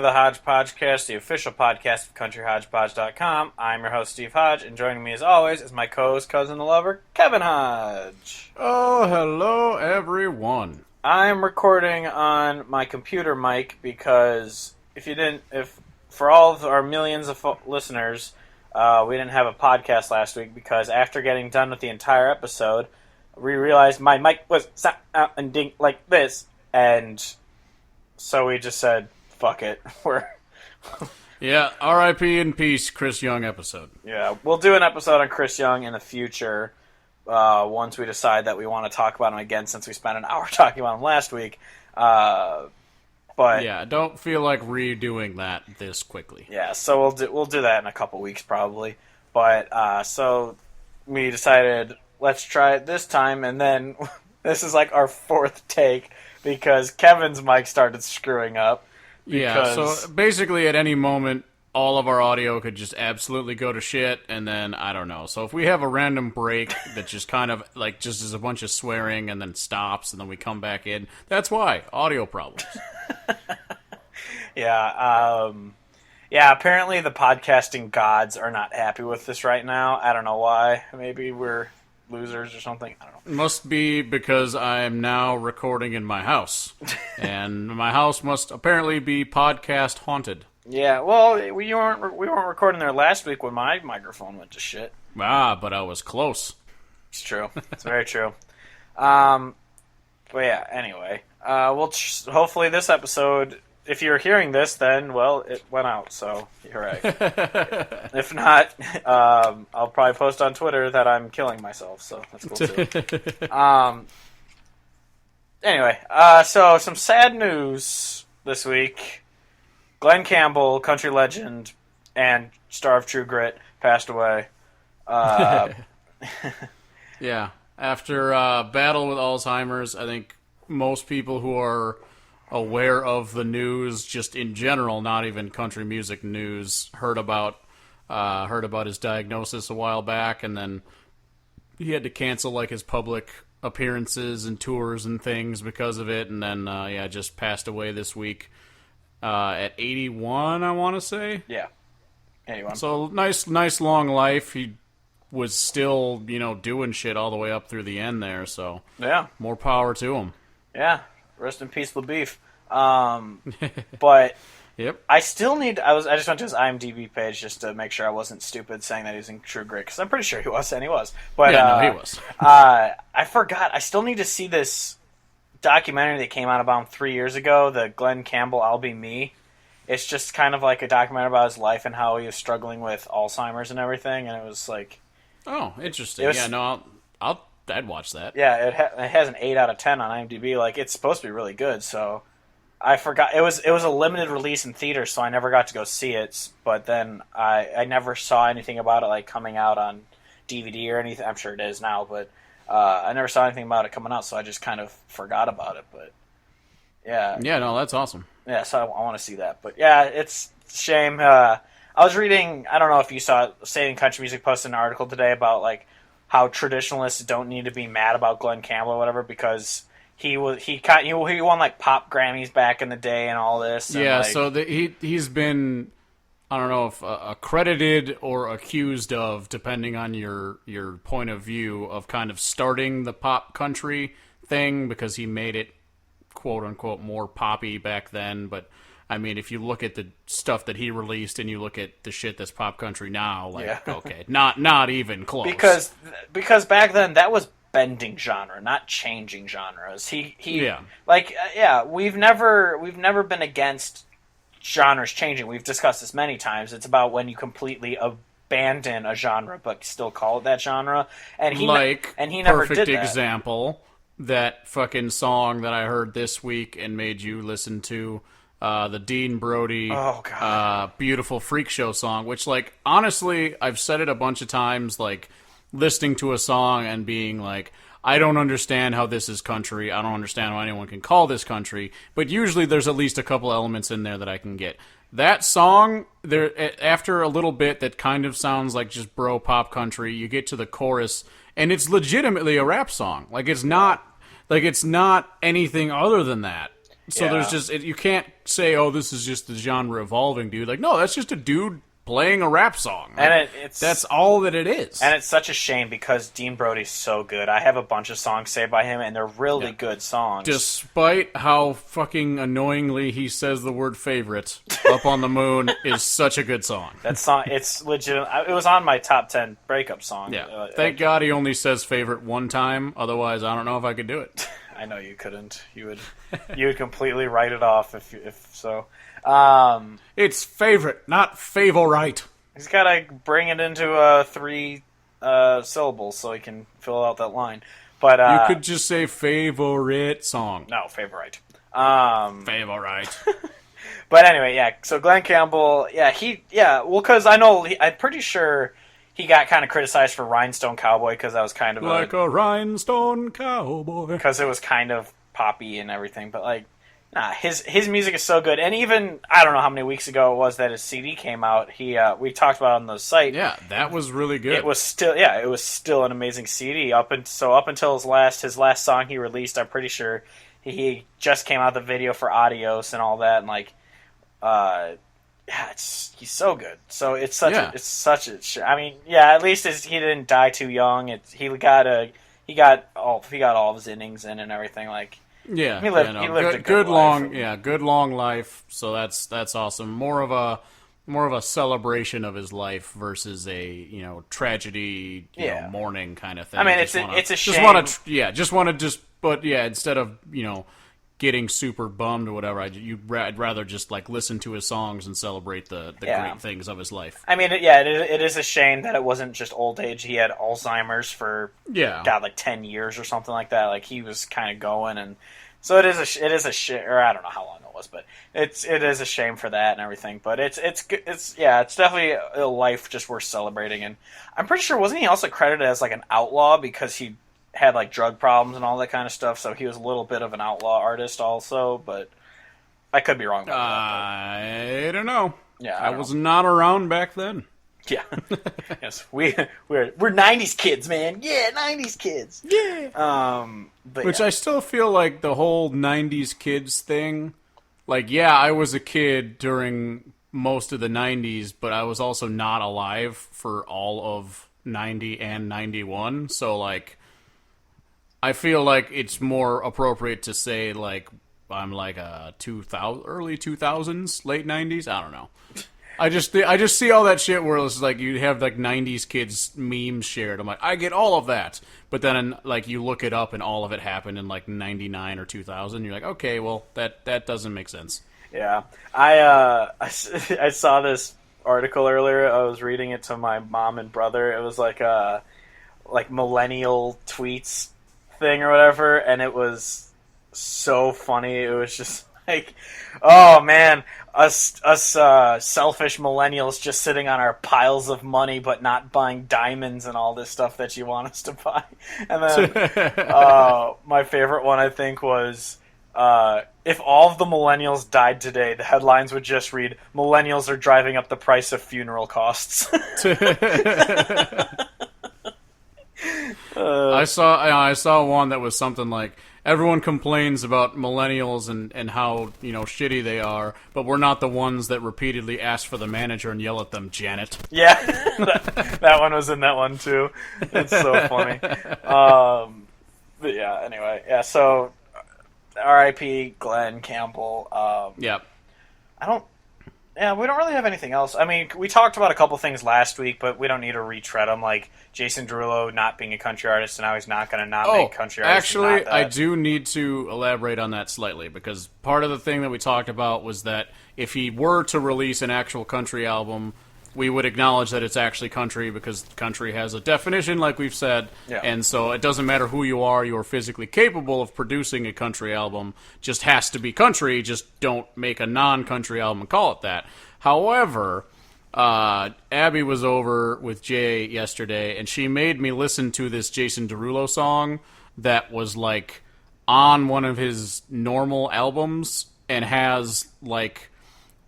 to the Hodge Podcast, the official podcast of CountryHodgepodge.com. I'm your host, Steve Hodge, and joining me as always is my co-host, cousin, the lover, Kevin Hodge. Oh, hello, everyone. I'm recording on my computer mic because if for all of our millions of listeners, we didn't have a podcast last week because after getting done with the entire episode, we realized my mic was sounding like this, and so we just said, fuck it. Yeah, R.I.P. in peace, Chris Young episode. Yeah, we'll do an episode on Chris Young in the future once we decide that we want to talk about him again, since we spent an hour talking about him last week. But yeah, don't feel like redoing that this quickly. Yeah, so we'll do that in a couple weeks probably. But so we decided let's try it this time, and then this is like our fourth take because Kevin's mic started screwing up. Yeah, so basically at any moment, all of our audio could just absolutely go to shit, and then, I don't know. So if we have a random break that just kind of, like, just is a bunch of swearing and then stops, and then we come back in, that's why. Audio problems. Yeah, apparently the podcasting gods are not happy with this right now. I don't know why. Maybe we're losers or something. I don't know. Must be because I am now recording in my house. And my house must apparently be podcast haunted. Yeah, well, we weren't recording there last week when my microphone went to shit. Ah, but I was close. It's true. It's very true. But yeah, anyway. Hopefully this episode, if you're hearing this, then, well, it went out, so you're right. If not, I'll probably post on Twitter that I'm killing myself, so that's cool too. Anyway, so some sad news this week. Glen Campbell, country legend and star of True Grit, passed away. Yeah, after a battle with Alzheimer's, I think most people who are aware of the news, just in general, not even country music news, heard about his diagnosis a while back, and then he had to cancel like his public appearances and tours and things because of it, and then just passed away this week at 81, I want to say. Yeah, 81. So nice long life. He was still doing shit all the way up through the end there. So yeah, more power to him. Yeah. Rest in peace, LaBeef. But yep. I still need. I just went to his IMDb page just to make sure I wasn't stupid saying that he was in True Grit, because I'm pretty sure he was, and he was. But yeah, no, he was. I forgot. I still need to see this documentary that came out about him 3 years ago. The Glen Campbell, I'll Be Me. It's just kind of like a documentary about his life and how he was struggling with Alzheimer's and everything. And it was like, oh, interesting. Yeah, no, I'd watch that. Yeah, it has an 8 out of 10 on IMDb. Like, it's supposed to be really good, so I forgot. It was a limited release in theaters, so I never got to go see it. But then I never saw anything about it, like, coming out on DVD or anything. I'm sure it is now, but I never saw anything about it coming out, so I just kind of forgot about it. But yeah. Yeah, no, that's awesome. Yeah, so I want to see that. But yeah, it's a shame. I was reading, I don't know if you saw it, Saving Country Music posted an article today about, like, how traditionalists don't need to be mad about Glen Campbell or whatever, because he won like pop Grammys back in the day and all this. And yeah, like, so he's been, I don't know if accredited or accused of, depending on your point of view, of kind of starting the pop country thing, because he made it quote unquote more poppy back then. But I mean, if you look at the stuff that he released and you look at the shit that's pop country now, like, yeah. Okay, not even close. Because back then that was bending genre, not changing genres. We've never been against genres changing. We've discussed this many times. It's about when you completely abandon a genre but still call it that genre. And he never did that. Perfect example, that fucking song that I heard this week and made you listen to. The Dean Brody Beautiful Freak Show song, which, like, honestly, I've said it a bunch of times, like, listening to a song and being like, I don't understand how this is country, I don't understand how anyone can call this country, but usually there's at least a couple elements in there that I can get. That song, there after a little bit that kind of sounds like just bro pop country, you get to the chorus, and it's legitimately a rap song. Like, it's not anything other than that. So there's just you can't say, "Oh, this is just the genre evolving, dude." Like, no, that's just a dude playing a rap song. Like, and that's all that it is. And it's such a shame because Dean Brody's so good. I have a bunch of songs saved by him, and they're really good songs. Despite how fucking annoyingly he says the word "favorite," "Up on the Moon" is such a good song. That song, it's legit. It was on my top 10 breakup song. Yeah. Thank God he only says "favorite" one time. Otherwise, I don't know if I could do it. I know you couldn't. You would completely write it off if so. It's favorite, not favorite. He's got to bring it into 3 syllables so he can fill out that line. But you could just say favorite song. No, favorite. Favorite. But anyway, yeah. So Glen Campbell, well, because I'm pretty sure he got kind of criticized for Rhinestone Cowboy because that was kind of like a rhinestone cowboy. Because it was kind of poppy and everything, but like. Nah, his music is so good, and even I don't know how many weeks ago it was that his CD came out. We talked about it on the site. Yeah, that was really good. It was still an amazing CD up until his last song he released. I'm pretty sure he just came out the video for Adios and all that, and like, he's so good. So it's such a. I mean, yeah, at least he didn't die too young. He got all of his innings in and everything like. Yeah, he lived a good life. Good long life. So that's awesome. More of a celebration of his life versus a tragedy, mourning kind of thing. I mean, it's a shame. But instead of getting super bummed or whatever, I'd rather just like listen to his songs and celebrate the great things of his life. I mean, it is a shame that it wasn't just old age. He had Alzheimer's for like 10 years or something like that. Like he was kind of going, and so it is a shit. Or I don't know how long it was, but it is a shame for that and everything. But it's definitely a life just worth celebrating. And I'm pretty sure wasn't he also credited as like an outlaw because he had like drug problems and all that kind of stuff, so he was a little bit of an outlaw artist also, but I could be wrong about that. I don't know. Yeah, I was not around back then. Yeah. Yes, we're 90s kids, man. Yeah, 90s kids. Yeah. Which I still feel like the whole 90s kids thing, like, yeah, I was a kid during most of the 90s, but I was also not alive for all of 90 and 91, so like I feel like it's more appropriate to say, like, I'm like a early 2000s, late 90s. I don't know. I just see all that shit where it's like you have like 90s kids memes shared. I'm like, I get all of that, but then like you look it up and all of it happened in like 99 or 2000. You're like, okay, well that doesn't make sense. Yeah, I saw this article earlier. I was reading it to my mom and brother. It was like millennial tweets thing or whatever, and it was so funny. It was just like, oh man, us selfish millennials just sitting on our piles of money but not buying diamonds and all this stuff that you want us to buy. And then my favorite one I think was if all of the millennials died today, the headlines would just read, millennials are driving up the price of funeral costs. I saw one that was something like, everyone complains about millennials and how shitty they are, but we're not the ones that repeatedly ask for the manager and yell at them, Janet. Yeah, that one was in that one too. It's so funny. But yeah, anyway, yeah. So, R.I.P. Glen Campbell. Yep. We don't really have anything else. I mean, we talked about a couple things last week, but we don't need to retread them. Like Jason Derulo not being a country artist, and now he's not going to not make country artist. Actually, I do need to elaborate on that slightly, because part of the thing that we talked about was that if he were to release an actual country album, we would acknowledge that it's actually country, because country has a definition, like we've said, and so it doesn't matter who you are physically capable of producing a country album, just has to be country, just don't make a non-country album and call it that. However, Abby was over with Jay yesterday, and she made me listen to this Jason Derulo song that was, like, on one of his normal albums, and has, like...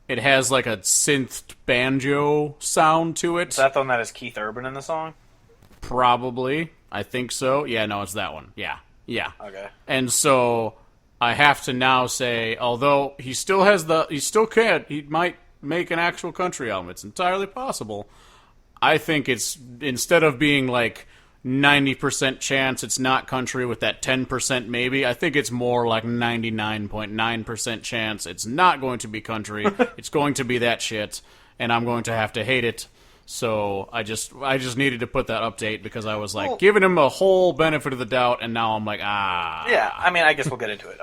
It has, like, a synth banjo sound to it. Is that the one that has Keith Urban in the song? Probably. I think so. Yeah, no, it's that one. Yeah. Okay. And so, I have to now say, although he still can, he might make an actual country album. It's entirely possible. I think it's, instead of being like 90% chance it's not country with that 10% maybe, I think it's more like 99.9% chance it's not going to be country. It's going to be that shit, and I'm going to have to hate it. So I just needed to put that update because I was like giving him a whole benefit of the doubt, and now I'm like, Yeah, I mean, I guess we'll get into it.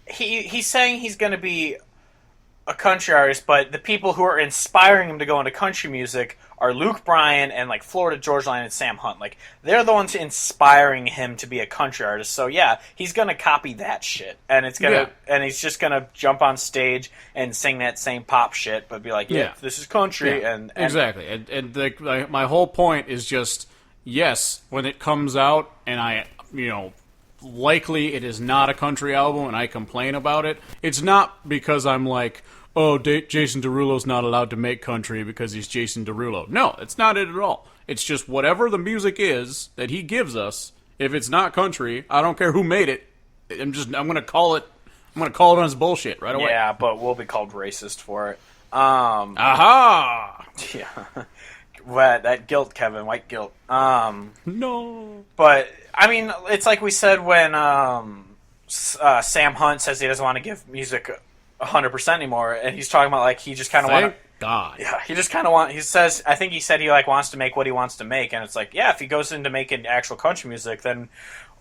He's saying he's going to be a country artist, but the people who are inspiring him to go into country music are Luke Bryan and like Florida Georgia Line and Sam Hunt. Like, they're the ones inspiring him to be a country artist. So yeah, he's gonna copy that shit, and and he's just gonna jump on stage and sing that same pop shit, but be like, yeah. This is country, and exactly. And my whole point is just, yes, when it comes out, and likely it is not a country album, and I complain about it. It's not because I'm like, oh, Jason Derulo's not allowed to make country because he's Jason Derulo. No, it's not it at all. It's just whatever the music is that he gives us. If it's not country, I don't care who made it. I'm gonna call it on his bullshit right away. Yeah, but we'll be called racist for it. Aha! Yeah. That guilt, Kevin, white guilt. No. But I mean, it's like we said when Sam Hunt says he doesn't want to give music 100% anymore, and he's talking about like he just kind of want. God. Yeah, he just kind of want. He says, I think he said he like wants to make what he wants to make, and it's like, yeah, if he goes into making actual country music, then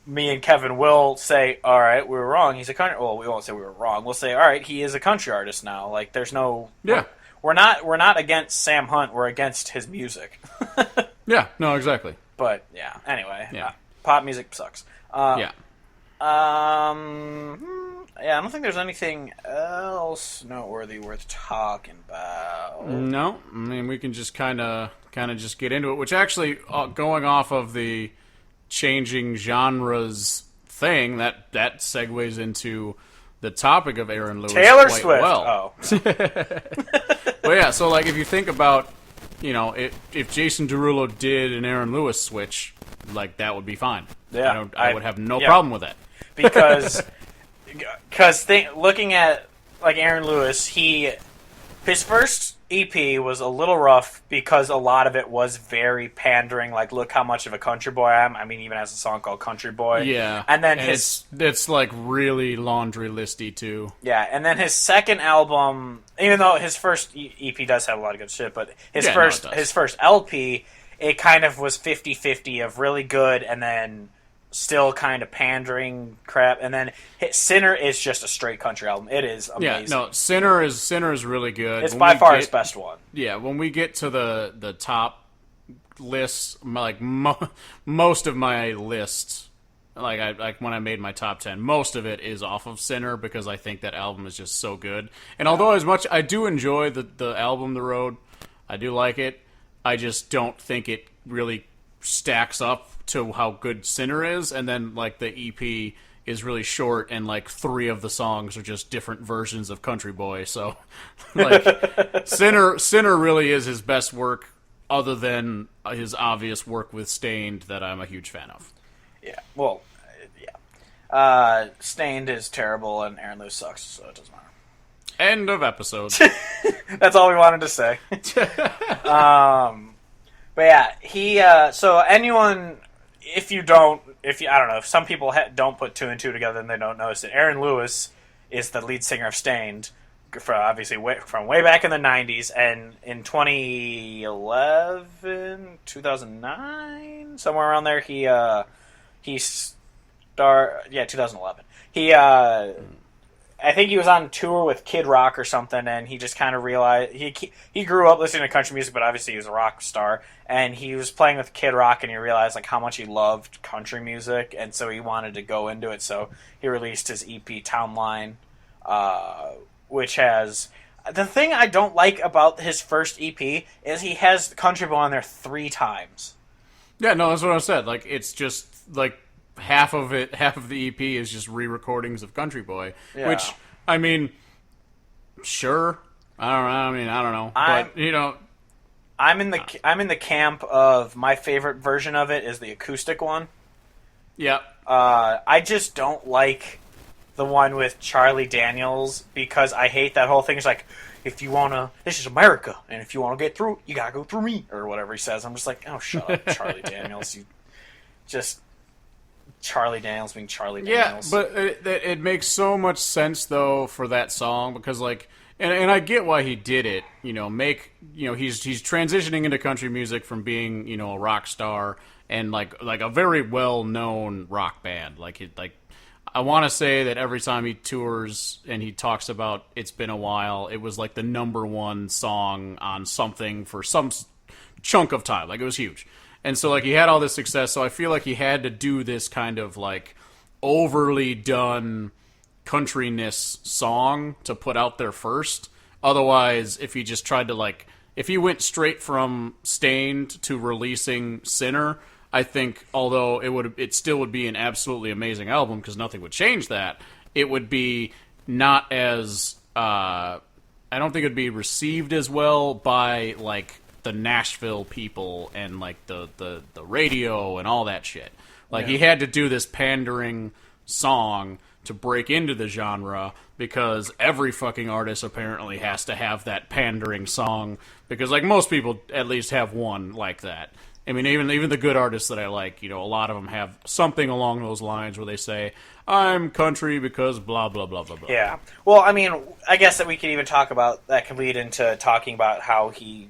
me and Kevin will say, all right, we were wrong. He's a country. Well, we won't say we were wrong. We'll say, all right, he is a country artist now. Like, there's no. Yeah. We're not against Sam Hunt. We're against his music. Yeah. No. Exactly. But yeah. Anyway. Yeah. Pop music sucks. Yeah. Yeah, I don't think there's anything else noteworthy worth talking about. No, I mean, we can just kind of just get into it, which actually, going off of the changing genres thing, that segues into the topic of Aaron Lewis Taylor quite Swift. Well. Well, yeah, so like if you think about, if Jason Derulo did an Aaron Lewis switch, like that would be fine. Yeah, I would have no problem with that. Because looking at like Aaron Lewis, his first EP was a little rough because a lot of it was very pandering. Like, look how much of a country boy I am. I mean, even has a song called Country Boy. Yeah, and then it's like really laundry listy too. Yeah, and then his second album, even though his first EP does have a lot of good shit, but his first LP, it kind of was 50-50 of really good and then still kind of pandering crap, and then Sinner is just a straight country album. It is amazing. Yeah, no, Sinner is really good. It's by far his best one. Yeah, when we get to the top lists, like most of my lists, like when I made my top 10, most of it is off of Sinner because I think that album is just so good. And although as much I do enjoy the album The Road, I do like it, I just don't think it really stacks up to how good Sinner is, and then like the EP is really short, and like 3 of the songs are just different versions of Country Boy. So, like, Sinner really is his best work, other than his obvious work with Stained that I'm a huge fan of. Yeah, well, yeah. Stained is terrible, and Aaron Lewis sucks, so it doesn't matter. End of episode. That's all we wanted to say. But yeah, he. So anyone, if I don't know, if some people don't put 2 and 2 together and they don't notice it, Aaron Lewis is the lead singer of Stained, from way back in the 90s, and in 2011, 2009, somewhere around there, he 2011. I think he was on tour with Kid Rock or something, and he just kind of realized he grew up listening to country music, but obviously he was a rock star, and he was playing with Kid Rock, and he realized like how much he loved country music, and so he wanted to go into it. So he released his EP Town Line, which has the thing I don't like about his first EP is he has Country Boy on there 3 times. Yeah, no, that's what I said. Like, it's just like half of the EP is just re-recordings of Country Boy, which, I mean, sure. I don't know. But, I'm in the camp of my favorite version of it is the acoustic one. Yeah. I just don't like the one with Charlie Daniels because I hate that whole thing. It's like, if you wanna, this is America, and if you wanna get through, you gotta go through me, or whatever he says. I'm just like, oh, shut up, Charlie Daniels. You just Charlie Daniels being Charlie Daniels. Yeah, but it makes so much sense though for that song because like, and I get why he did it. You know, he's transitioning into country music from being a rock star and like a very well known rock band. I want to say that every time he tours and he talks about It's Been a While, it was like the #1 song on something for some chunk of time. Like, it was huge. And so, like, he had all this success, so I feel like he had to do this kind of, like, overly done countryness song to put out there first. Otherwise, if he just tried to, like, if he went straight from Stained to releasing Sinner, I think, although it still would be an absolutely amazing album because nothing would change that, it would be not as I don't think it would be received as well by like the Nashville people and like the radio and all that shit. Like he had to do this pandering song to break into the genre because every fucking artist apparently has to have that pandering song because like most people at least have one like that. I mean, even the good artists that I like, a lot of them have something along those lines where they say, I'm country because blah, blah, blah, blah, blah. Yeah. Well, I mean, I guess that we could even talk about, that could lead into talking about how he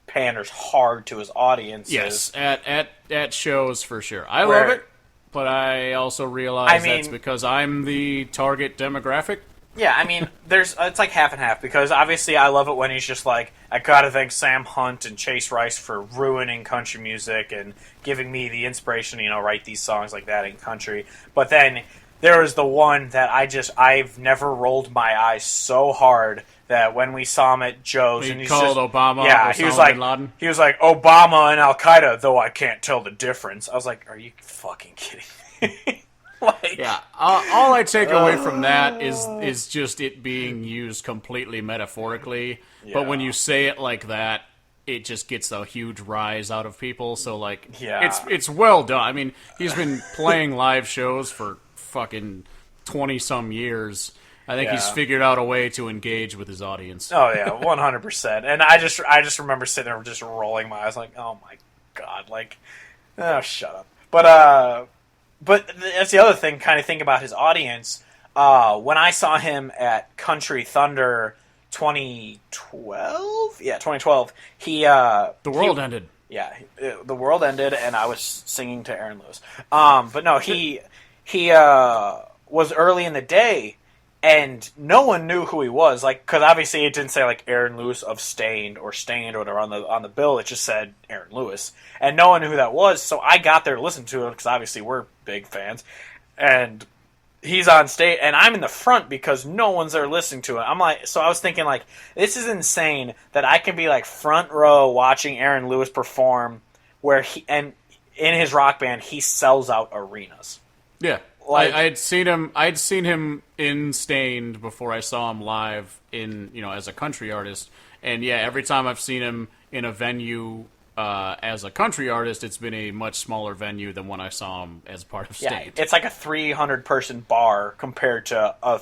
panders hard to his audiences. Yes, at shows for sure. I love it, but I also realize that's because I'm the target demographic. Yeah, I mean, it's like half and half, because obviously I love it when he's just like, I gotta thank Sam Hunt and Chase Rice for ruining country music and giving me the inspiration to, write these songs like that in country. But then there was the one that I've never rolled my eyes so hard that when we saw him at Joe's, and he called Obama, yeah, he was like, Obama and Al Qaeda, though I can't tell the difference. I was like, are you fucking kidding me? Yeah, all I take away from that is just it being used completely metaphorically. Yeah. But when you say it like that, it just gets a huge rise out of people. So like, it's well done. I mean, he's been playing live shows for fucking 20-some years. I think he's figured out a way to engage with his audience. Oh yeah, 100%. And I just remember sitting there just rolling my eyes like, oh my god, like, oh shut up. But that's the other thing, kind of think about his audience. When I saw him at Country Thunder 2012? Yeah, 2012. The world ended. Yeah, the world ended, and I was singing to Aaron Lewis. But no, he was early in the day, and no one knew who he was. Like, because obviously it didn't say like Aaron Lewis of Stained or whatever on the bill. It just said Aaron Lewis, and no one knew who that was. So I got there to listen to him because obviously we're big fans, and he's on stage, and I'm in the front because no one's there listening to it. I'm like, so I was thinking like, this is insane that I can be like front row watching Aaron Lewis perform, where in his rock band he sells out arenas. Yeah. Like, I'd seen him in Stained before I saw him live as a country artist, and yeah, every time I've seen him in a venue as a country artist, it's been a much smaller venue than when I saw him as part of Stained. It's like a 300-person bar compared to a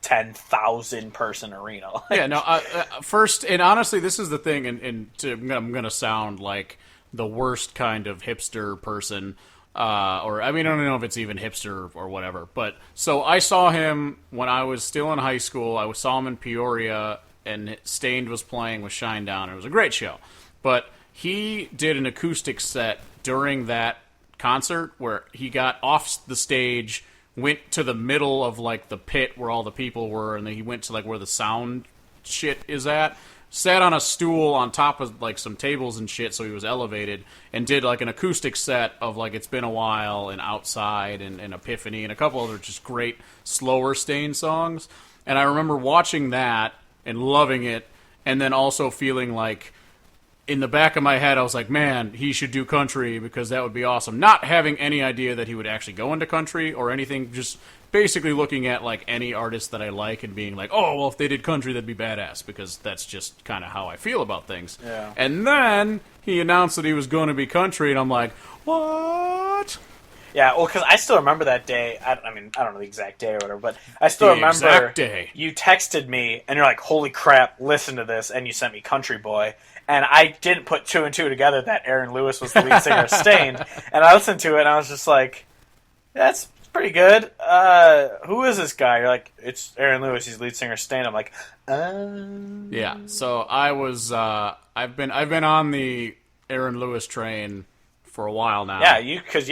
10,000 person arena. Yeah, no. First, and honestly, this is the thing, I'm gonna sound like the worst kind of hipster person. Or I mean, I don't know if it's even hipster or whatever. But so I saw him when I was still in high school. I saw him in Peoria, and Stained was playing with Shinedown. It was a great show. But he did an acoustic set during that concert where he got off the stage, went to the middle of like the pit where all the people were, and then he went to like where the sound shit is at. Sat on a stool on top of like some tables and shit, so he was elevated, and did like an acoustic set of like It's Been a While and Outside and Epiphany and a couple other just great slower Stained songs. And I remember watching that and loving it, and then also feeling like in the back of my head I was like, man, he should do country because that would be awesome. Not having any idea that he would actually go into country or anything, just basically looking at like any artist that I like and being like, oh, well, if they did country, that'd be badass, because that's just kind of how I feel about things. Yeah. And then he announced that he was going to be country, and I'm like, what? Yeah, well, because I still remember that day. I mean, I don't know the exact day or whatever, but I still remember exact day. You texted me, and you're like, "Holy crap, listen to this," and you sent me Country Boy. And I didn't put two and two together that Aaron Lewis was the lead singer of Stained. And I listened to it, and I was just like, that's pretty good. Who is this guy? You're like, it's Aaron Lewis, he's lead singer of Stained. I'm like, Yeah, so I was, I've been on the Aaron Lewis train for a while now. Yeah,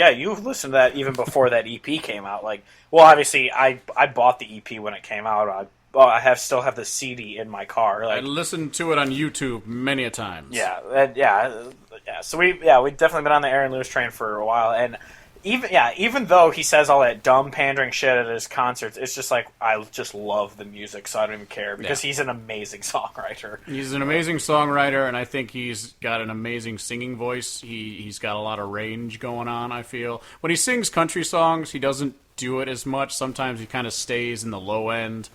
you've listened to that even before that EP came out. Like, well, obviously, I bought the EP when it came out. I still have the CD in my car. Like, I listened to it on YouTube many a times. Yeah. So we've definitely been on the Aaron Lewis train for a while, and even though he says all that dumb pandering shit at his concerts, it's just like I just love the music, so I don't even care because he's an amazing songwriter. He's an amazing songwriter, and I think he's got an amazing singing voice. He's got a lot of range going on. I feel when he sings country songs, he doesn't do it as much. Sometimes he kind of stays in the low end.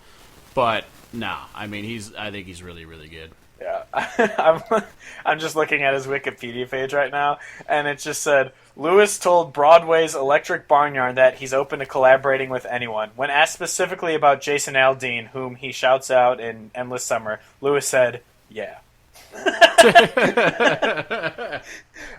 But nah, I mean, I think he's really, really good. Yeah, I'm just looking at his Wikipedia page right now, and it just said Lewis told Broadway's Electric Barnyard that he's open to collaborating with anyone. When asked specifically about Jason Aldean, whom he shouts out in Endless Summer, Lewis said, "Yeah."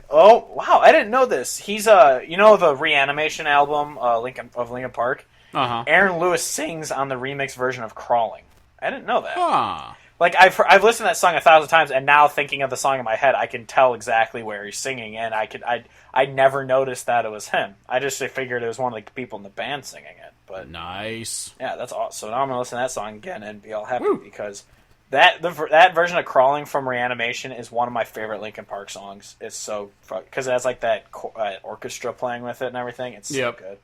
Oh wow, I didn't know this. He's the Reanimation album, Linkin Park. Aaron Lewis sings on the remix version of Crawling. I didn't know that. Like, I've listened to that song 1,000 times, and now thinking of the song in my head, I can tell exactly where he's singing, and I never noticed that it was him. I just figured it was one of the people in the band singing it. But nice. Yeah, that's awesome. So now I'm going to listen to that song again and be all happy because that version of Crawling from Reanimation is one of my favorite Linkin Park songs. It's so because it has like that orchestra playing with it and everything. It's so good.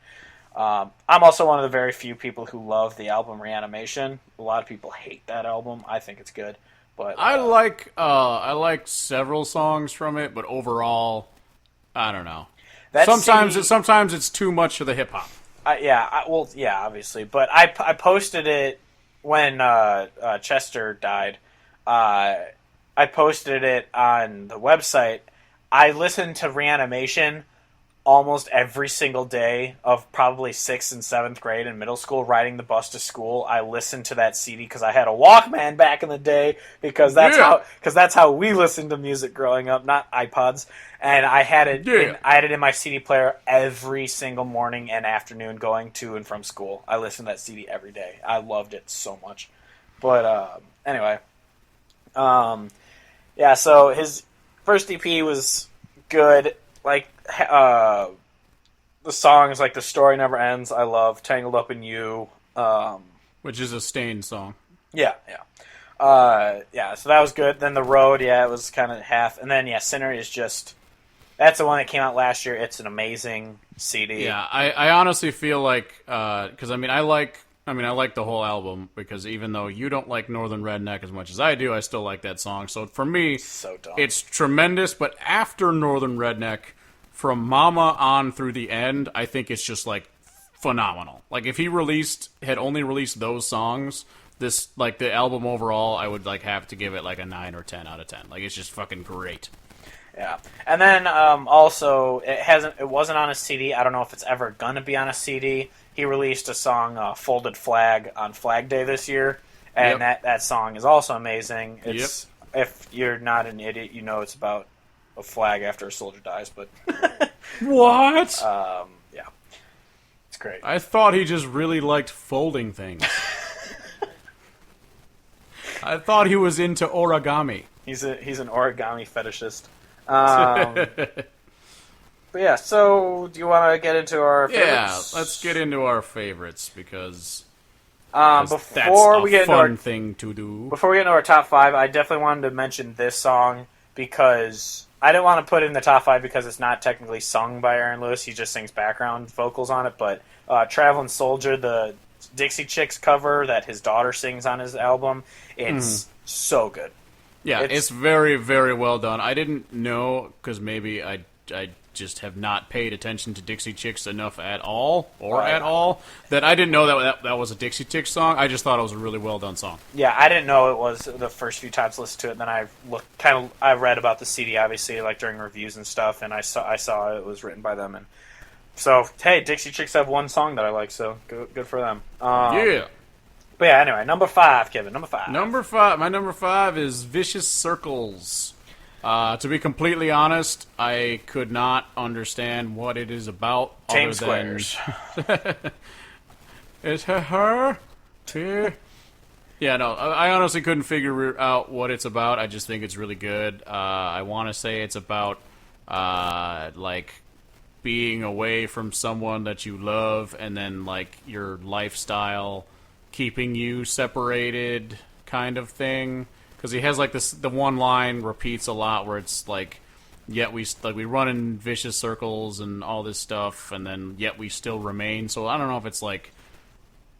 I'm also one of the very few people who love the album Reanimation. A lot of people hate that album. I think it's good, but I like several songs from it, but overall, I don't know. Sometimes it's too much of the hip hop. Obviously, but I posted it when Chester died. I posted it on the website. I listened to Reanimation almost every single day of probably 6th and 7th grade in middle school, riding the bus to school. I listened to that CD because I had a Walkman back in the day because that's how we listened to music growing up, not iPods. And I had it in my CD player every single morning and afternoon going to and from school. I listened to that CD every day. I loved it so much. But anyway, so his first EP was good. Like, the songs like The Story Never Ends, I love. Tangled Up in You. Which is a Stained song. Yeah. So that was good. Then The Road, it was kind of half. And then, Sinner is just... That's the one that came out last year. It's an amazing CD. Yeah, I honestly feel like... Because, I like the whole album, because even though you don't like Northern Redneck as much as I do, I still like that song. So for me, it's tremendous. But after Northern Redneck, from Mama on through the end, I think it's just like phenomenal. Like if he had only released those songs, the album overall, I would have to give it like a 9 or 10 out of 10. Like it's just fucking great. Yeah, and then also it wasn't on a CD. I don't know if it's ever gonna be on a CD. He released a song, Folded Flag, on Flag Day this year, and that song is also amazing. It's if you're not an idiot, you know it's about a flag after a soldier dies, but what? It's great. I thought he just really liked folding things. I thought he was into origami. He's an origami fetishist. But yeah, so do you want to get into our favorites? Yeah, let's get into our favorites because before we get into our thing to do. Before we get into our top 5, I definitely wanted to mention this song because I didn't want to put it in the top 5 because it's not technically sung by Aaron Lewis. He just sings background vocals on it. But "Traveling Soldier," the Dixie Chicks cover that his daughter sings on his album, it's so good. Yeah, it's very, very well done. I didn't know, because maybe I just have not paid attention to Dixie Chicks enough at all, that I didn't know that was a Dixie Chicks song. I just thought it was a really well done song. Yeah, I didn't know it was the first few times I listened to it. And then I read about the CD, obviously, like during reviews and stuff, and I saw it was written by them. And So, hey, Dixie Chicks have one song that I like, so good for them. Yeah. But yeah, anyway, number 5, Kevin. Number 5. My number 5 is Vicious Circles. To be completely honest, I could not understand what it is about. Tame Squares. It's her. Yeah, no, I honestly couldn't figure out what it's about. I just think it's really good. I want to say it's about, like, being away from someone that you love, and then, like, your lifestyle keeping you separated kind of thing. Because he has, like, the one line repeats a lot where it's, like, yet we run in vicious circles and all this stuff, and then yet we still remain. So I don't know if it's, like,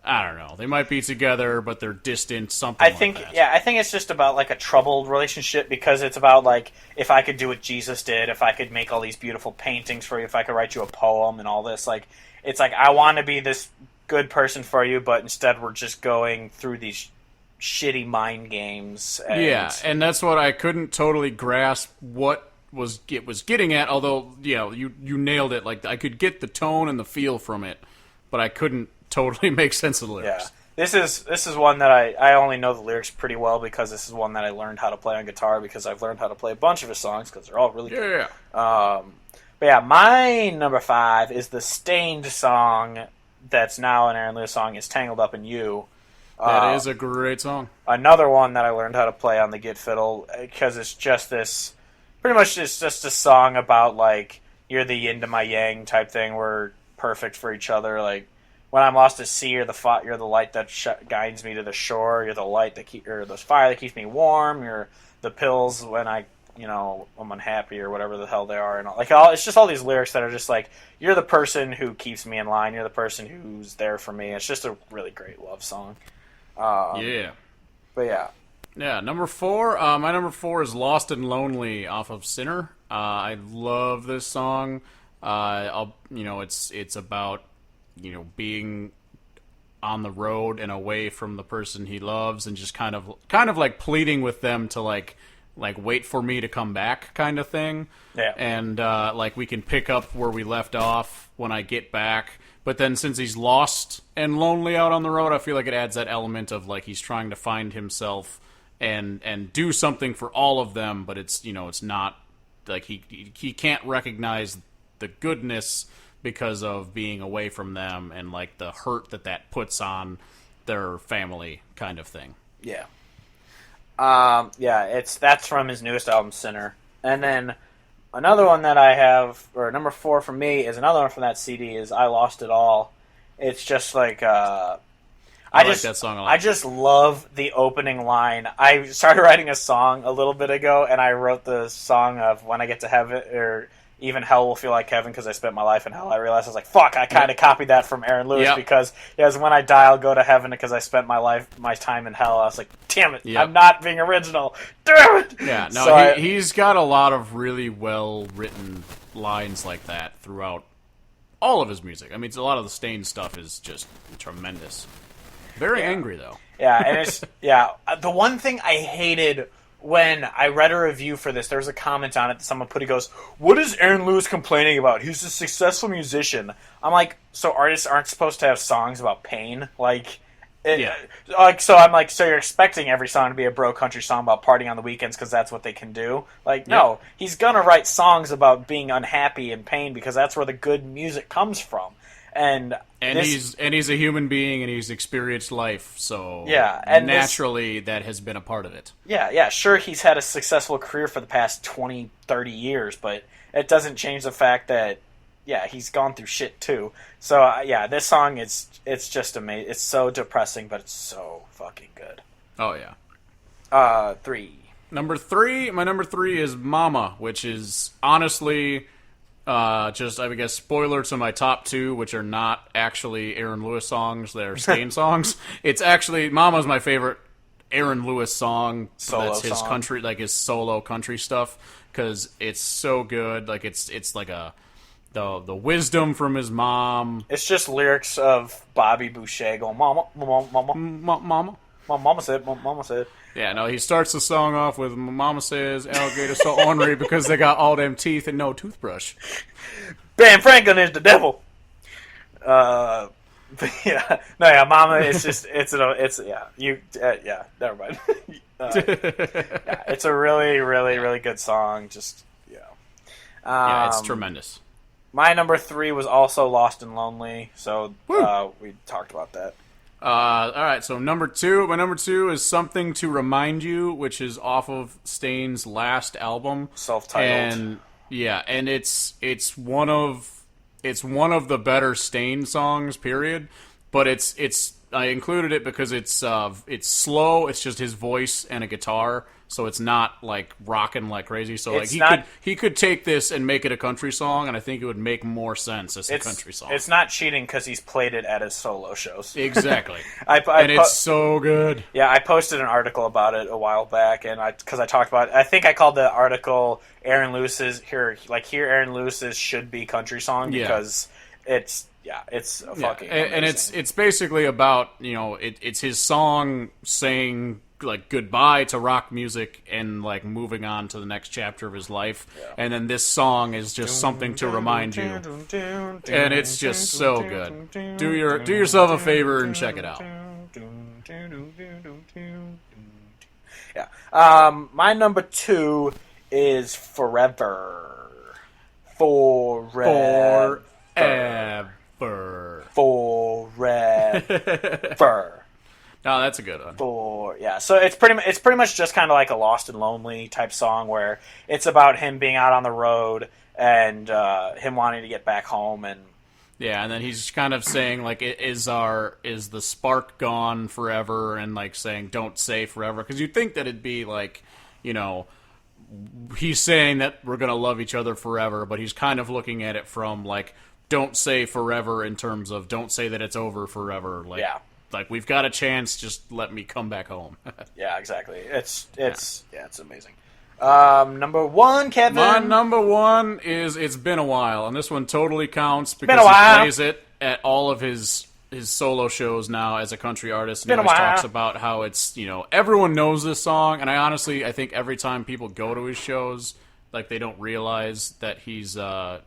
I don't know. They might be together, but they're distant, something like that. Yeah, I think it's just about, like, a troubled relationship, because it's about, like, if I could do what Jesus did, if I could make all these beautiful paintings for you, if I could write you a poem and all this, like, it's like, I want to be this good person for you, but instead we're just going through these shitty mind games. And that's what I couldn't totally grasp what it was getting at, although, you nailed it. Like, I could get the tone and the feel from it, but I couldn't totally make sense of the lyrics. Yeah. This is one that I only know the lyrics pretty well, because this is one that I learned how to play on guitar, because I've learned how to play a bunch of his songs, because they're all really good. But yeah, my number 5 is the Stained song that's now an Aaron Lewis song, is Tangled Up in You. That is a great song. Another one that I learned how to play on the Git Fiddle, because it's just this, pretty much it's just a song about, like, you're the yin to my yang type thing, we're perfect for each other, like, when I'm lost at sea, you're the light that guides me to the shore, you're the light or the fire that keeps me warm, you're the pills when I'm unhappy, or whatever the hell they are, and it's just all these lyrics that are just like, you're the person who keeps me in line, you're the person who's there for me. It's just a really great love song. But yeah, number 4. My number 4 is Lost and Lonely off of Sinner. I love this song. It's about being on the road and away from the person he loves, and just kind of like pleading with them to like wait for me to come back, kind of thing. Yeah. And like, we can pick up where we left off when I get back. But then, since he's lost and lonely out on the road, I feel like it adds that element of, like, he's trying to find himself and do something for all of them, but it's not like he can't recognize the goodness because of being away from them, and, like, the hurt that puts on their family, kind of thing. Yeah. That's from his newest album, Sinner. And then another one that I have, or number 4 for me, is another one from that CD, is I Lost It All. It's just like, I like that song a lot. I just love the opening line. I started writing a song a little bit ago, and I wrote the song of When I Get to Heaven, or Even Hell Will Feel Like Heaven, because I spent my life in hell. I realized, I was like, fuck, I kind of copied that from Aaron Lewis, because it was When I Die, I'll Go to Heaven, because I spent my time in hell. I was like, damn it, I'm not being original. Damn it! Yeah, no, he's got a lot of really well-written lines like that throughout all of his music. I mean, a lot of the Stained stuff is just tremendous. Very angry, though. Yeah, and it's, the one thing I hated when I read a review for this, there was a comment on it that someone put, he goes, what is Aaron Lewis complaining about? He's a successful musician. I'm like, so artists aren't supposed to have songs about pain? Like, so I'm like, so you're expecting every song to be a bro country song about partying on the weekends because that's what they can do? Like, no, he's gonna write songs about being unhappy and pain, because that's where the good music comes from. And he's a human being, and he's experienced life, so and naturally that has been a part of it. Sure, he's had a successful career for the past 20, 30 years, but it doesn't change the fact that he's gone through shit too. So this song, it's just amazing. It's so depressing, but it's so fucking good. Oh yeah. 3. Number 3, my number 3 is Mama, which is honestly just, I guess, spoiler to my top 2, which are not actually Aaron Lewis songs, they're Stained songs. It's actually, Mama's my favorite Aaron Lewis song. That's his country, like his solo country stuff, because it's so good. Like, it's like the wisdom from his mom. It's just lyrics of Bobby Boucher going, Mama, Mama, Mama, Mama. Mama said, Mama said. Yeah, no, he starts the song off with Mama says alligators so ornery because they got all them teeth and no toothbrush. Ben Franklin is the devil. Mama. Never mind. It's a really, really, really good song. Just it's tremendous. My number 3 was also Lost and Lonely, so we talked about that. All right, so number 2. My number 2 is Something to Remind You, which is off of Stain's last album, self-titled. And it's one of the better Stain songs, period. But it's I included it because it's slow. It's just his voice and a guitar, so it's not like rocking like crazy. So like he could take this and make it a country song, and I think it would make more sense as a country song. It's not cheating because he's played it at his solo shows. Exactly, it's so good. Yeah, I posted an article about it a while back, and I talked about it. I think I called the article Aaron Lewis's Aaron Lewis's should be country song because it's a fucking amazing. And it's basically about it's his song saying like goodbye to rock music and like moving on to the next chapter of his life, and then this song is just something to remind you, and it's just so good. Do yourself a favor and check it out. My number 2 is Forever. Forever. No, that's a good one. So it's pretty much just kind of like a Lost and Lonely type song where it's about him being out on the road and him wanting to get back home, and and then he's kind of saying like, is the spark gone forever, and like saying don't say forever, because you'd think that it'd be like, he's saying that we're gonna love each other forever, but he's kind of looking at it from like, don't say forever in terms of don't say that it's over forever. Like we've got a chance, just let me come back home. Yeah, exactly. It's amazing. Number 1, Kevin. My number 1 is It's Been a While, and this one totally counts because he plays it at all of his solo shows now as a country artist, and he always talks about how it's, everyone knows this song, and I think every time people go to his shows, like they don't realize that he's on.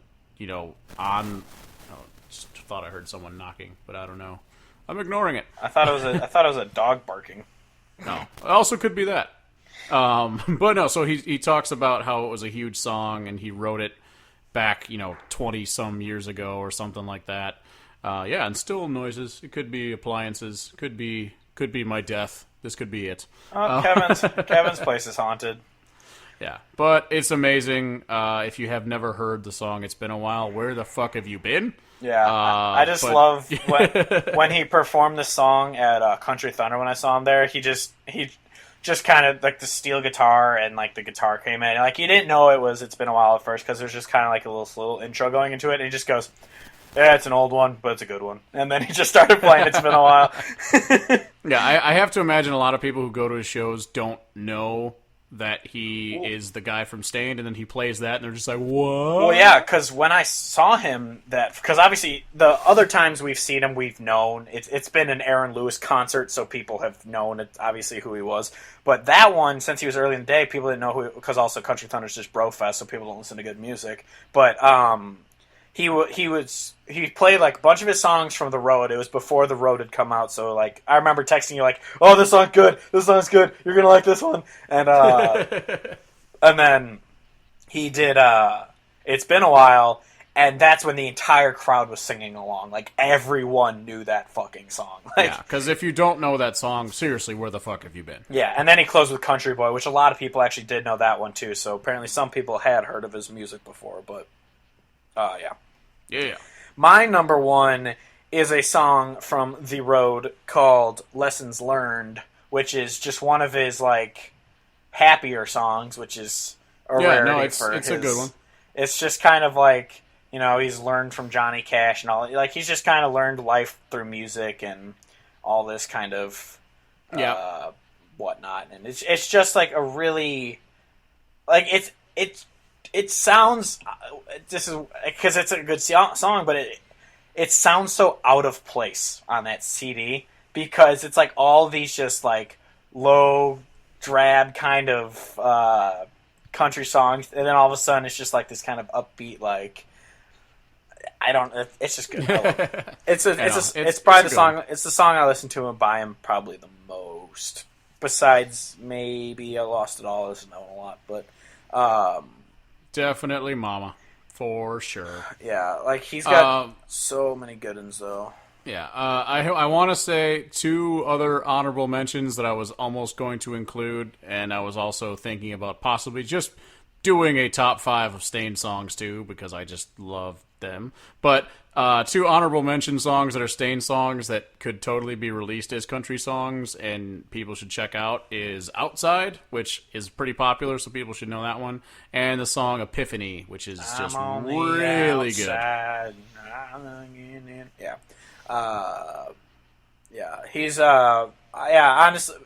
Just thought I heard someone knocking, but I don't know. I'm ignoring it. I thought it was a dog barking. No, it also could be that. But no. So he talks about how it was a huge song, and he wrote it back 20 some years ago or something like that. And still noises. It could be appliances. Could be my death. This could be it. Kevin's place is haunted. Yeah, but it's amazing. If you have never heard the song "It's Been a While," where the fuck have you been? Yeah, I just love when he performed the song at Country Thunder. When I saw him there, he just kind of like the steel guitar, and like the guitar came in. Like you didn't know It's Been a While at first, because there's just kind of like a little intro going into it, and he just goes, "Yeah, it's an old one, but it's a good one." And then he just started playing "It's Been a While." Yeah, I have to imagine a lot of people who go to his shows don't know that he is the guy from Stained, and then he plays that, and they're just like, what? Well, yeah, because when I saw him, because obviously the other times we've seen him, we've known. It's been an Aaron Lewis concert, so people have known obviously who he was. But that one, since he was early in the day, people didn't know who, because also Country Thunder's just bro fest, so people don't listen to good music. But he played like a bunch of his songs from The Road. It was before The Road had come out, so like I remember texting you like, "Oh, this song's good. This song's good. You're gonna like this one." And and then he did It's Been a While, and that's when the entire crowd was singing along. Like everyone knew that fucking song. Like, yeah, because if you don't know that song, seriously, where the fuck have you been? Yeah, and then he closed with Country Boy, which a lot of people actually did know that one too. So apparently some people had heard of his music before, but yeah. Yeah. My number 1 is a song from The Road called Lessons Learned, which is just one of his like happier songs, which is a rarity for his. It's a good one. It's just kind of like, he's learned from Johnny Cash and all. Like he's just kind of learned life through music and all this kind of whatnot. And it's just like a really like it sounds, this is because it's a good song, but it sounds so out of place on that CD, because it's like all these just like low, drab kind of country songs, and then all of a sudden it's just like this kind of upbeat, like I don't. It's just good. I love it. It's it's probably the good song. one. It's the song I listen to by him probably the most. Besides maybe I Lost It All. I listen to him a lot, but Definitely Mama, for sure. yeah, like he's got so many good ones though. Yeah, I want to say two other honorable mentions that I was almost going to include, and I was also thinking about possibly just doing a top 5 of Stain songs too, because I just love them. But two honorable mention songs that are Stain songs that could totally be released as country songs and people should check out is Outside, which is pretty popular, so people should know that one, and the song Epiphany, which is just really good. Yeah. Yeah, he's honestly,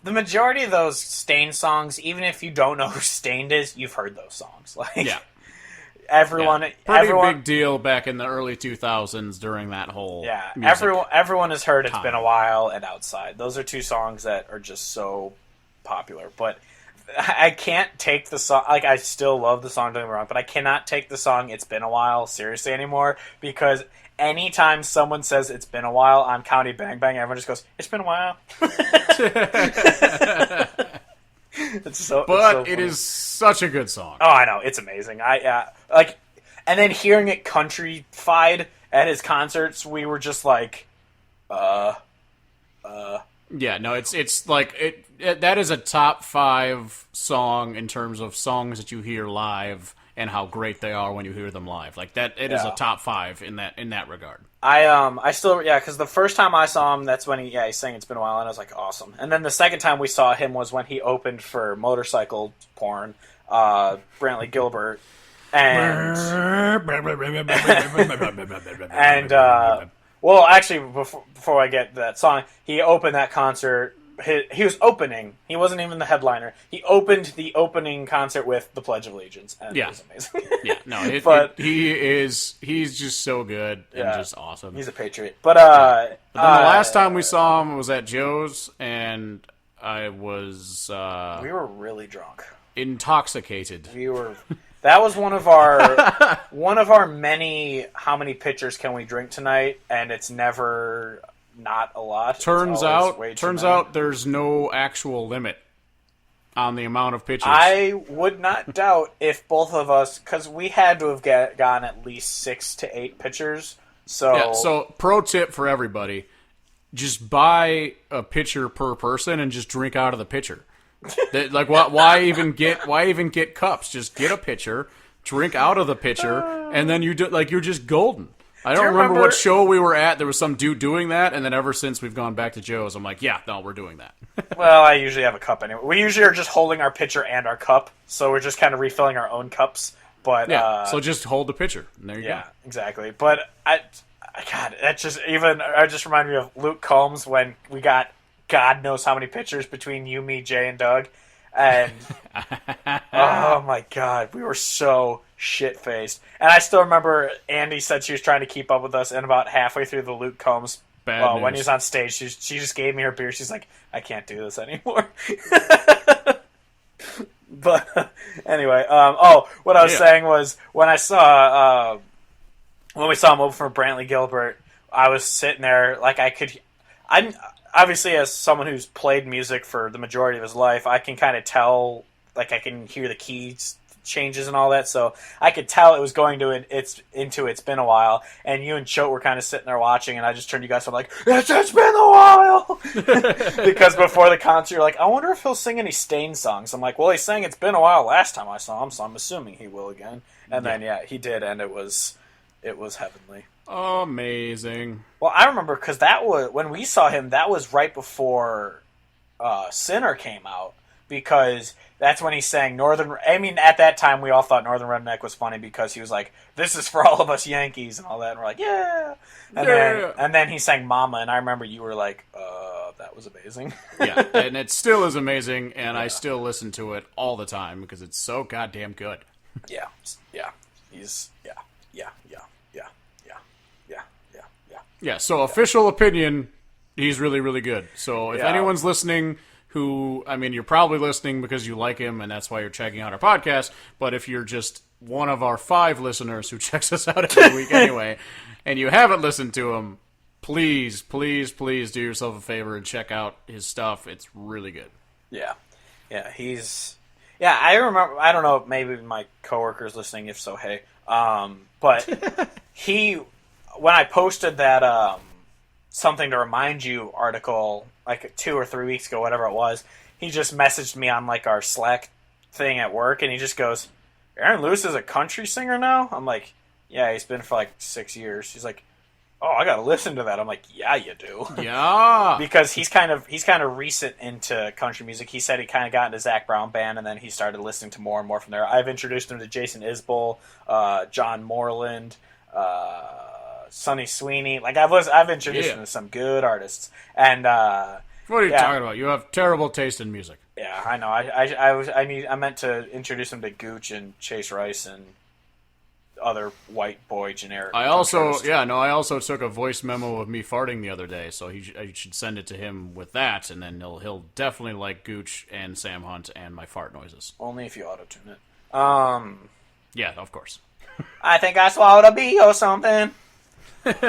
the majority of those Stain songs, even if you don't know who Stained is, you've heard those songs. Like, yeah, everyone, big deal back in the early 2000s during that whole everyone has heard It's Been a While and Outside. Those are two songs that are just so popular. But I can't take the song, like, I still love the song, don't get me wrong, but I cannot take the song It's Been a While seriously anymore, because anytime someone says it's been a while on County Bang Bang, everyone just goes, "It's been a while." It is such a good song. Oh, I know, it's amazing. And then hearing it countryfied at his concerts, we were just like, Yeah, no, it's like that is a top 5 song in terms of songs that you hear live and how great they are when you hear them live. Like that, it is a top 5 in that regard. I still, because the first time I saw him, that's when he sang It's Been a While, and I was like, awesome. And then the second time we saw him was when he opened for Motorcycle Porn, Brantley Gilbert, and well, actually, before I get to that song, he opened that concert. He was opening. He wasn't even the headliner. He opened the opening concert with the Pledge of Allegiance, and it was amazing. Yeah, no, he's just so good and just awesome. He's a patriot. But then the last time we saw him was at Joe's, and I was we were really drunk, intoxicated. That was one of our many. How many pitchers can we drink tonight? And it's never. Not a lot. Turns out there's no actual limit on the amount of pitchers. I would not doubt if both of us, because we had to have gotten at least 6 to 8 pitchers. So pro tip for everybody: just buy a pitcher per person and just drink out of the pitcher. Like, why even get cups? Just get a pitcher, drink out of the pitcher, and then you're just golden. I don't remember what show we were at. There was some dude doing that, and then ever since we've gone back to Joe's, I'm like, yeah, no, we're doing that. Well, I usually have a cup anyway. We usually are just holding our pitcher and our cup, so we're just kind of refilling our own cups. But so just hold the pitcher, and there you go. Yeah, exactly. But that just reminded me of Luke Combs when we got God knows how many pitchers between you, me, Jay, and Doug, and oh my God, we were so shit-faced. And I still remember Andy said she was trying to keep up with us, and about halfway through the Luke Combs, when he was on stage, she just gave me her beer. She's like, I can't do this anymore. But anyway, what I was saying was when we saw him open for Brantley Gilbert, I was sitting there like I'm obviously, as someone who's played music for the majority of his life, I can kind of tell, like I can hear the keys changes and all that, so I could tell it was going to It's Been a While, and you and Choate were kind of sitting there watching, and I just turned to you guys, I'm like, it's been a while! Because before the concert, you're like, I wonder if he'll sing any Stain songs. I'm like, well, he sang It's Been a While last time I saw him, so I'm assuming he will again. And then, he did, and it was heavenly. Amazing. Well, I remember, because that was, when we saw him, that was right before Sinner came out, because that's when he sang Northern... I mean, at that time, we all thought Northern Redneck was funny because he was like, this is for all of us Yankees and all that. And we're like, yeah! And then he sang Mama, and I remember you were like, that was amazing. Yeah, and it still is amazing, and I still listen to it all the time because it's so goddamn good. Yeah. Yeah, so official opinion, he's really, really good. So if anyone's listening... who, I mean, you're probably listening because you like him and that's why you're checking out our podcast, but if you're just one of our 5 listeners who checks us out every week anyway, and you haven't listened to him, please, please, please do yourself a favor and check out his stuff. It's really good. Yeah. Yeah, I remember, I don't know, maybe my coworker's listening, if so, hey. But when I posted that Something to Remind You article, like 2 or 3 weeks ago, whatever it was, he just messaged me on, like, our Slack thing at work, and he just goes, Aaron Lewis is a country singer now? I'm like, yeah, he's been for, like, 6 years. He's like, oh, I gotta listen to that. I'm like, yeah, you do. Yeah. Because he's kind of recent into country music. He said he kind of got into Zac Brown Band, and then he started listening to more and more from there. I've introduced him to Jason Isbell, John Moreland, Sonny Sweeney. Like, I've introduced him to some good artists. And what are you talking about? You have terrible taste in music. Yeah, I know. I meant to introduce him to Gooch and Chase Rice and other white boy generic. I also took a voice memo of me farting the other day, so I should send it to him with that, and then he'll definitely like Gooch and Sam Hunt and my fart noises. Only if you auto-tune it. Yeah, of course. I think I swallowed a bee or something. Yeah.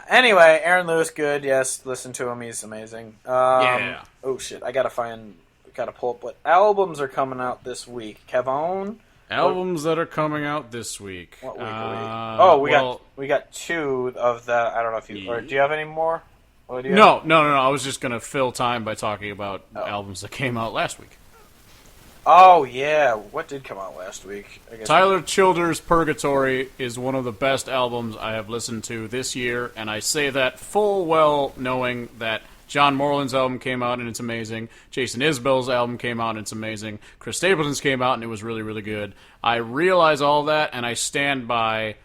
Anyway, Aaron Lewis, good. Yes, listen to him. He's amazing. Yeah. Oh shit! I gotta pull up what albums are coming out this week. Kevon. Albums that are coming out this week. What week are we? We got 2 of that. I don't know if you or do you have any more? No. I was just gonna fill time by talking about albums that came out last week. Oh, yeah. What did come out last week? Tyler Childers' Purgatory is one of the best albums I have listened to this year, and I say that full well knowing that John Moreland's album came out and it's amazing. Jason Isbell's album came out and it's amazing. Chris Stapleton's came out and it was really, really good. I realize all that, and I stand by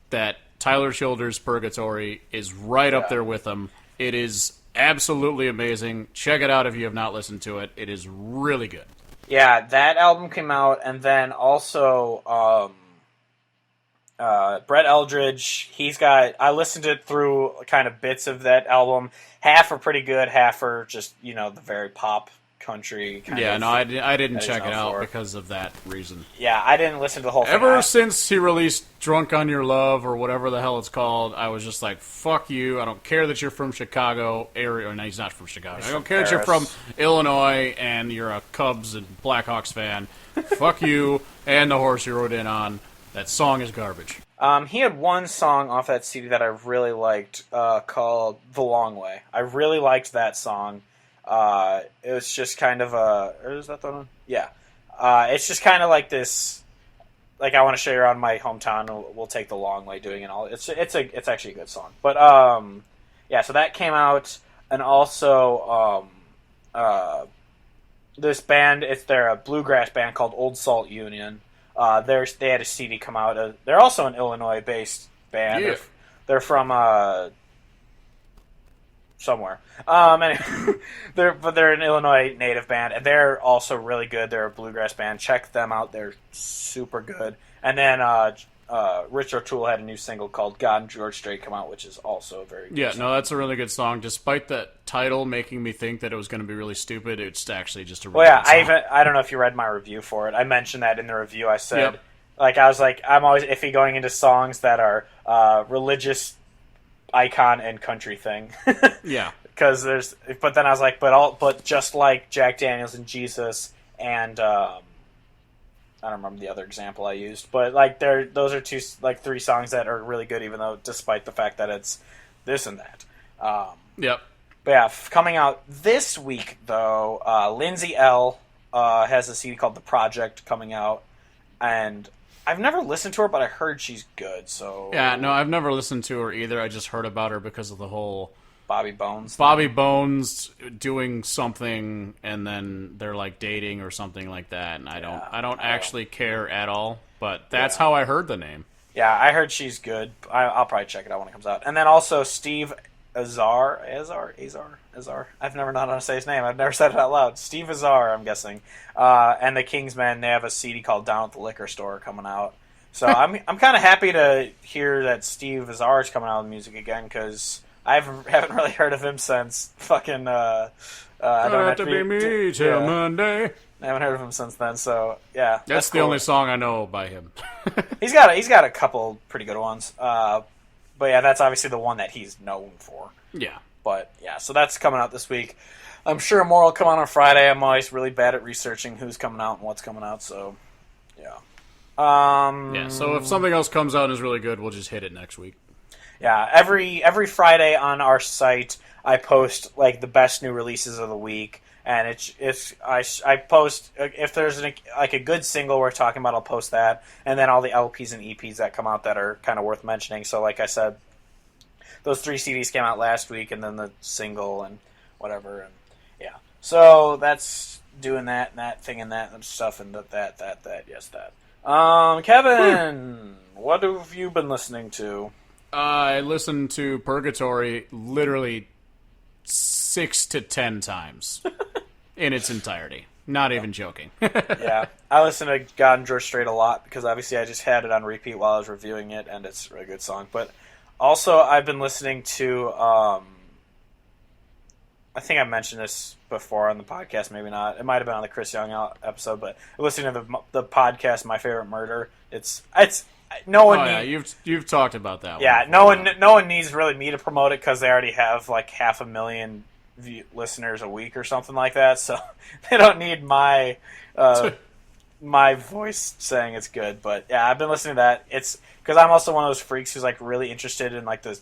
that Tyler Childers' Purgatory is right up there with them. It is absolutely amazing. Check it out if you have not listened to it. It is really good. Yeah, that album came out, and then also Brett Eldridge. I listened to it through kind of bits of that album. Half are pretty good, half are just the very pop country kind of. Yeah, no, I didn't check it out because of that reason. Yeah, I didn't listen to the whole thing. Ever since he released Drunk on Your Love or whatever the hell it's called, I was just like, fuck you. I don't care that you're from Chicago area. No, he's not from Chicago. I don't care that you're from Illinois and you're a Cubs and Blackhawks fan. Fuck you and the horse you rode in on. That song is garbage. He had one song off that CD that I really liked called The Long Way. I really liked that song. It was just kind of is that the one? Yeah. It's just kind of like this, like, I want to show you around my hometown. We'll take the long way doing it all. It's actually a good song. But, yeah, so that came out. And also, this band, they're a bluegrass band called Old Salt Union. They had a CD come out. They're also an Illinois-based band. Yeah. They're from, somewhere. Anyway, they're an Illinois native band, and they're also really good. They're a bluegrass band. Check them out; they're super good. And then Rich O'Toole had a new single called "God and George Strait" come out, which is also a very good song. No, that's a really good song. Despite that title making me think that it was going to be really stupid, it's actually just a really good song. I don't know if you read my review for it. I mentioned that in the review. I said, I'm always iffy going into songs that are religious icon and country thing. Yeah. But then I was like, but just like Jack Daniels and Jesus and I don't remember the other example I used, but like those are 3 songs that are really good, even though despite the fact that it's this and that. Yep. But yeah, coming out this week though, Lindsay L has a CD called The Project coming out, and I've never listened to her, but I heard she's good. So yeah, no, I've never listened to her either. I just heard about her because of the whole Bobby Bones doing something, and then they're like dating or something like that. And I don't actually care at all. But that's how I heard the name. Yeah, I heard she's good. I'll probably check it out when it comes out. And then also Steve Azar. I've never known how to say his name. I've never said it out loud. Steve Azar, I'm guessing. And the Kingsmen, they have a CD called Down at the Liquor Store coming out. So I'm kind of happy to hear that Steve Azar is coming out with music again, because haven't really heard of him since fucking. I don't have to be me till Monday. I haven't heard of him since then, so yeah. That's the only song I know by him. He's got a couple pretty good ones. But yeah, that's obviously the one that he's known for. Yeah. But yeah, so that's coming out this week. I'm sure more will come out on Friday. I'm always really bad at researching who's coming out and what's coming out, so yeah. So if something else comes out and is really good, we'll just hit it next week. Yeah, every Friday on our site, I post like the best new releases of the week. And I post if there's a good single we're talking about, I'll post that, and then all the LPs and EPs that come out that are kind of worth mentioning. So, like I said, those 3 CDs came out last week, and then the single and whatever, and yeah. So that's doing that and that thing and that and stuff and that. Kevin, what have you been listening to? I listened to Purgatory literally 6 to 10 times. In its entirety. Not even joking. Yeah. I listen to God and George Strait a lot because obviously I just had it on repeat while I was reviewing it, and it's a really good song. But also I've been listening to, I think I mentioned this before on the podcast, maybe not. It might have been on the Chris Young episode, but listening to the podcast My Favorite Murder. It's no one. You've talked about that. Yeah, no one needs really me to promote it because they already have like 500,000 listeners a week or something like that, so they don't need my voice saying it's good. But yeah, I've been listening to that. It's because I'm also one of those freaks who's like really interested in like the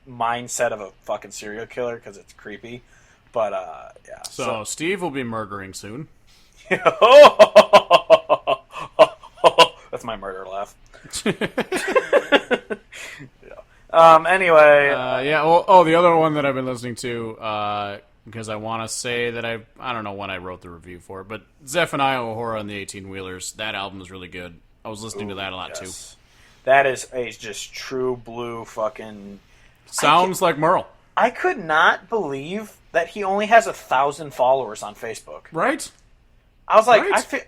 mindset of a fucking serial killer because it's creepy. But yeah. So Steve will be murdering soon. That's my murder laugh. Anyway. The other one that I've been listening to, because I want to say that I don't know when I wrote the review for it, but Zephaniah O'Hara and the 18-Wheelers, that album is really good. I was listening to that a lot, too. That is a just true blue fucking... Sounds like Merle. I could not believe that he only has 1,000 followers on Facebook. Right? I was like,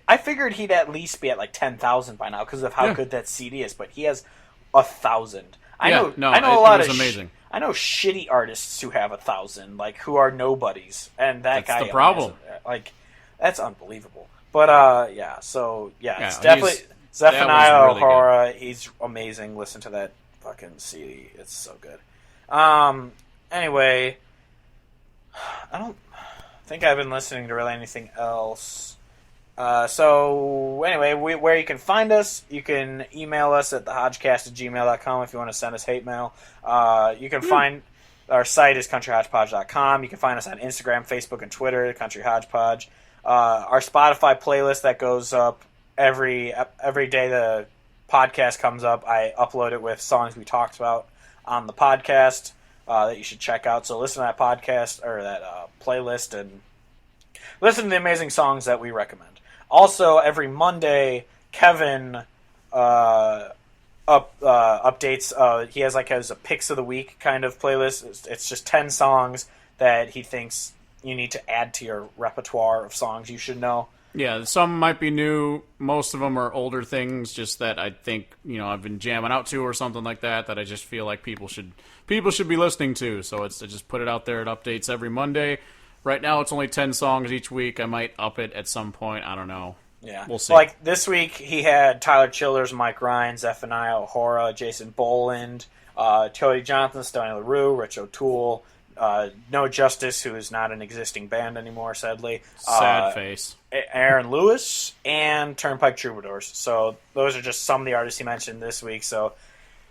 I figured he'd at least be at like 10,000 by now because of how good that CD is, but he has 1,000. I know a lot of amazing. I know shitty artists who have 1,000, like who are nobodies, and that guy. That's the problem. Like, that's unbelievable. But it's definitely Zephaniah really O'Hara. He's amazing. Listen to that fucking CD; it's so good. Anyway, I don't think I've been listening to really anything else. So anyway, where you can find us, you can email us at thehodgecast@gmail.com if you want to send us hate mail. You can find our site is countryhodgepodge.com. You can find us on Instagram, Facebook, and Twitter, Country Hodgepodge. Our Spotify playlist that goes up every day the podcast comes up. I upload it with songs we talked about on the podcast that you should check out. So listen to that podcast or that playlist and listen to the amazing songs that we recommend. Also, every Monday, Kevin updates. He has a picks of the week kind of playlist. It's just 10 songs that he thinks you need to add to your repertoire of songs you should know. Yeah, some might be new. Most of them are older things, just that I think I've been jamming out to or something like that. That I just feel like people should be listening to. So I just put it out there. It updates every Monday. Right now, it's only 10 songs each week. I might up it at some point. I don't know. Yeah. We'll see. Like this week, he had Tyler Childers, Mike Ryan, Zephaniah O'Hara, Jason Boland, Cody Johnson, Stoney LaRue, Rich O'Toole, No Justice, who is not an existing band anymore, sadly. Sad face. Aaron Lewis, and Turnpike Troubadours. So those are just some of the artists he mentioned this week. So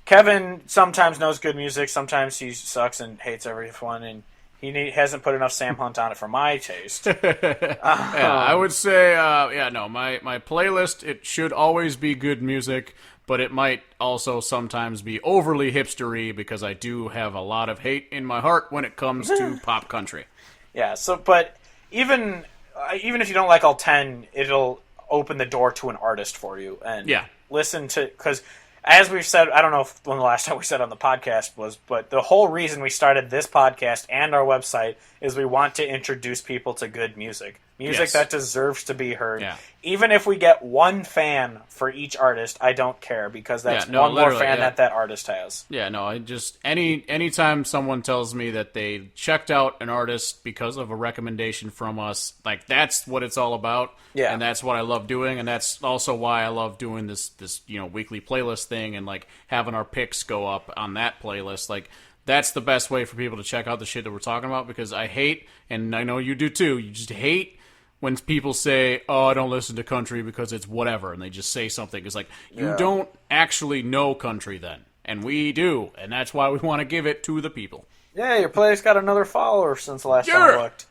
Kevin sometimes knows good music. Sometimes he sucks and hates everyone, and he hasn't put enough Sam Hunt on it for my taste. I would say, my playlist, it should always be good music, but it might also sometimes be overly hipstery because I do have a lot of hate in my heart when it comes to pop country. Yeah, but even if you don't like all 10, it'll open the door to an artist for you. And listen to... Because as we've said, I don't know when the last time we said on the podcast was, but the whole reason we started this podcast and our website is we want to introduce people to good music. Music that deserves to be heard. Yeah. Even if we get one fan for each artist, I don't care, because that's one more fan that artist has. Yeah, no, I just anytime someone tells me that they checked out an artist because of a recommendation from us, like, that's what it's all about. Yeah. And that's what I love doing, and that's also why I love doing this weekly playlist thing, and like having our picks go up on that playlist. Like, that's the best way for people to check out the shit that we're talking about, because I hate, and I know you do too, you just hate when people say, oh, I don't listen to country because it's whatever, and they just say something. It's like, you don't actually know country then. And we do, and that's why we want to give it to the people. Yeah, your play's got another follower since the last time I looked.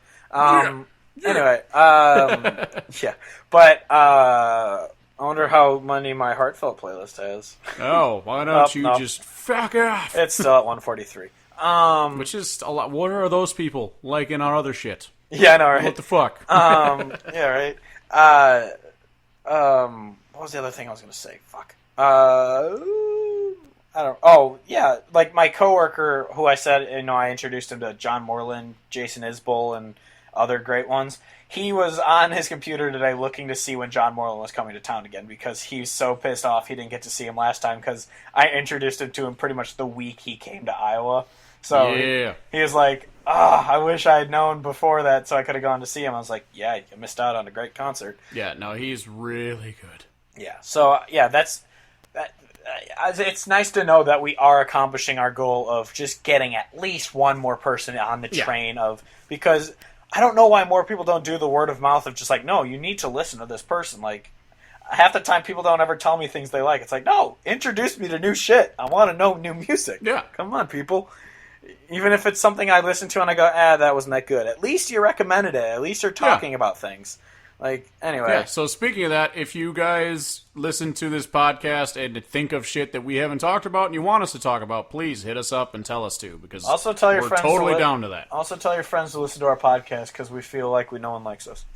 Anyway, yeah. But I wonder how many my heartfelt playlist has. Oh, why don't you just fuck off? It's still at 143. Which is a lot. What are those people like in our other shit? Yeah, I know, right? What the fuck? Yeah, right. What was the other thing I was going to say? Fuck. I don't. Oh, yeah. Like my coworker, who I said, I introduced him to John Moreland, Jason Isbell, and other great ones. He was on his computer today looking to see when John Moreland was coming to town again, because he was so pissed off he didn't get to see him last time, because I introduced him to him pretty much the week he came to Iowa. So he was like, I wish I had known before that so I could have gone to see him. I was like, yeah, you missed out on a great concert. Yeah, no, he's really good. Yeah, so, it's nice to know that we are accomplishing our goal of just getting at least one more person on the train because I don't know why more people don't do the word of mouth of just like, no, you need to listen to this person. Like, half the time people don't ever tell me things they like. It's like, no, introduce me to new shit. I want to know new music. Yeah. Come on, people. Even if it's something I listen to and I go, that wasn't that good. At least you recommended it. At least you're talking about things. Like, anyway. Yeah, so speaking of that, if you guys listen to this podcast and think of shit that we haven't talked about and you want us to talk about, please hit us up and tell us to, because also tell your we're friends totally down to that. Also tell your friends to listen to our podcast, because we feel like no one likes us.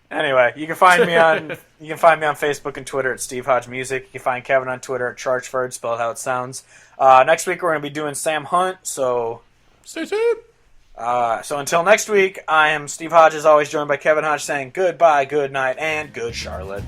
Anyway, you can find me on Facebook and Twitter at Steve Hodge Music. You can find Kevin on Twitter at Chargeford, spelled how it sounds. Next week we're going to be doing Sam Hunt, so stay tuned. So until next week, I am Steve Hodge, as always, joined by Kevin Hodge, saying goodbye, good night, and good Charlotte.